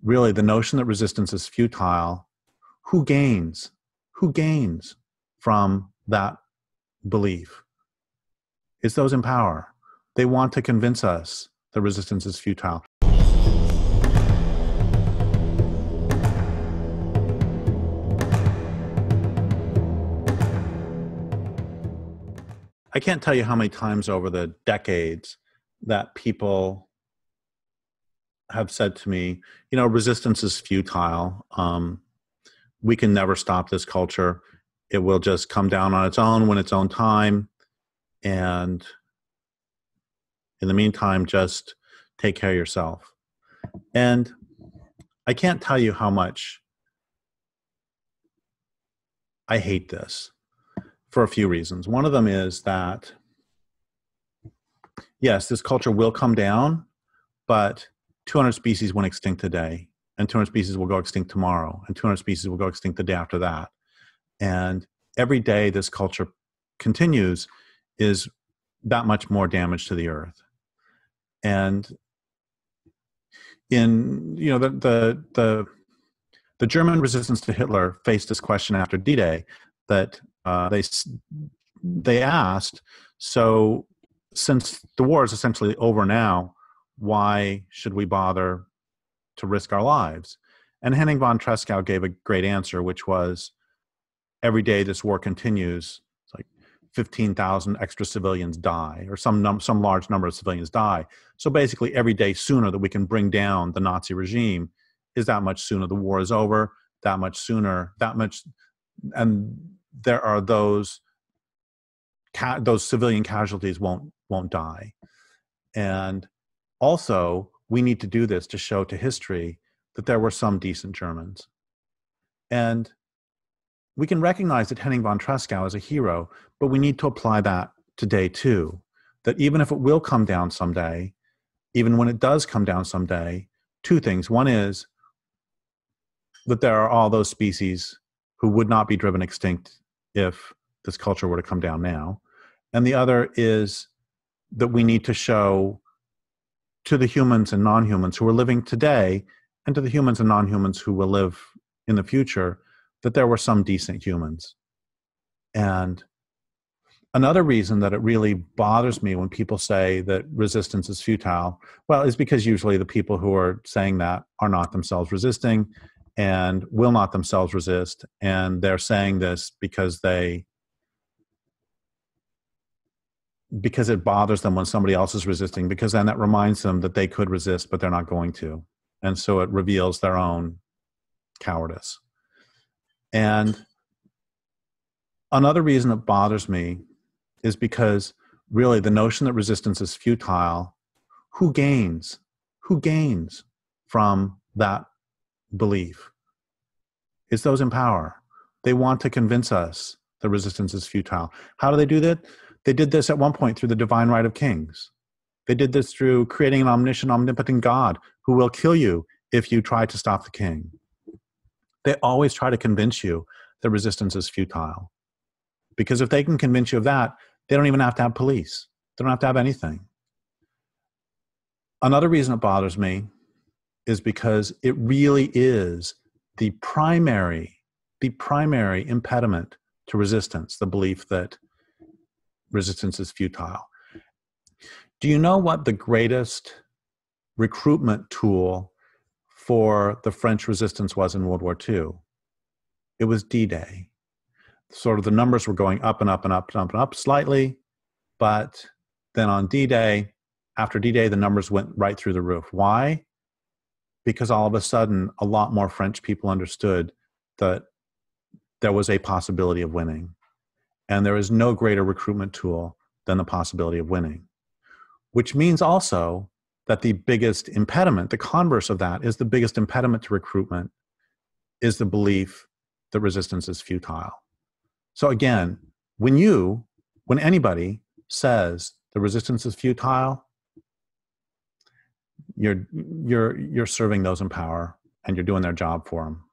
really the notion that resistance is futile, who gains? Who gains from that belief? It's those in power. They want to convince us that resistance is futile. I can't tell you how many times over the decades that people have said to me, you know, resistance is futile. We can never stop this culture. It will just come down on its own when its own time. And in the meantime, just take care of yourself. And I can't tell you how much I hate this for a few reasons. One of them is that, yes, this culture will come down, but 200 species went extinct today, and 200 species will go extinct tomorrow, and 200 species will go extinct the day after that. And every day this culture continues is that much more damage to the earth. And in, you know, the German resistance to Hitler faced this question after D-Day that they asked, so since the war is essentially over now, why should we bother to risk our lives? And Henning von Tresckow gave a great answer, which was, every day this war continues, it's like 15,000 extra civilians die, or some large number of civilians die. So basically every day sooner that we can bring down the Nazi regime is that much sooner the war is over, that much sooner, and there are those civilian casualties won't die. And also, we need to do this to show to history that there were some decent Germans. And we can recognize that Henning von Tresckow is a hero, but we need to apply that today too. That even if it will come down someday, even when it does come down someday, two things. One is that there are all those species who would not be driven extinct if this culture were to come down now. And the other is that we need to show to the humans and non-humans who are living today, and to the humans and non-humans who will live in the future, that there were some decent humans. And another reason that it really bothers me when people say that resistance is futile, well, is because usually the people who are saying that are not themselves resisting and will not themselves resist. And they're saying this because it bothers them when somebody else is resisting, because then that reminds them that they could resist, but they're not going to. And so it reveals their own cowardice. And another reason it bothers me is because really the notion that resistance is futile, who gains? Who gains from that belief? It's those in power. They want to convince us that resistance is futile. How do they do that? They did this at one point through the divine right of kings. They did this through creating an omniscient, omnipotent God who will kill you if you try to stop the king. They always try to convince you that resistance is futile. Because if they can convince you of that, they don't even have to have police. They don't have to have anything. Another reason it bothers me is because it really is the primary impediment to resistance, the belief that resistance is futile. Do you know what the greatest recruitment tool for the French resistance was in World War II? It was D-Day. Sort of the numbers were going up and up and up and up and up slightly, but then on D-Day, after D-Day, the numbers went right through the roof. Why? Because all of a sudden, a lot more French people understood that there was a possibility of winning. And there is no greater recruitment tool than the possibility of winning. Which means also that the biggest impediment, the converse of that, is the biggest impediment to recruitment is the belief that resistance is futile. So again, when anybody says the resistance is futile, you're serving those in power and you're doing their job for them.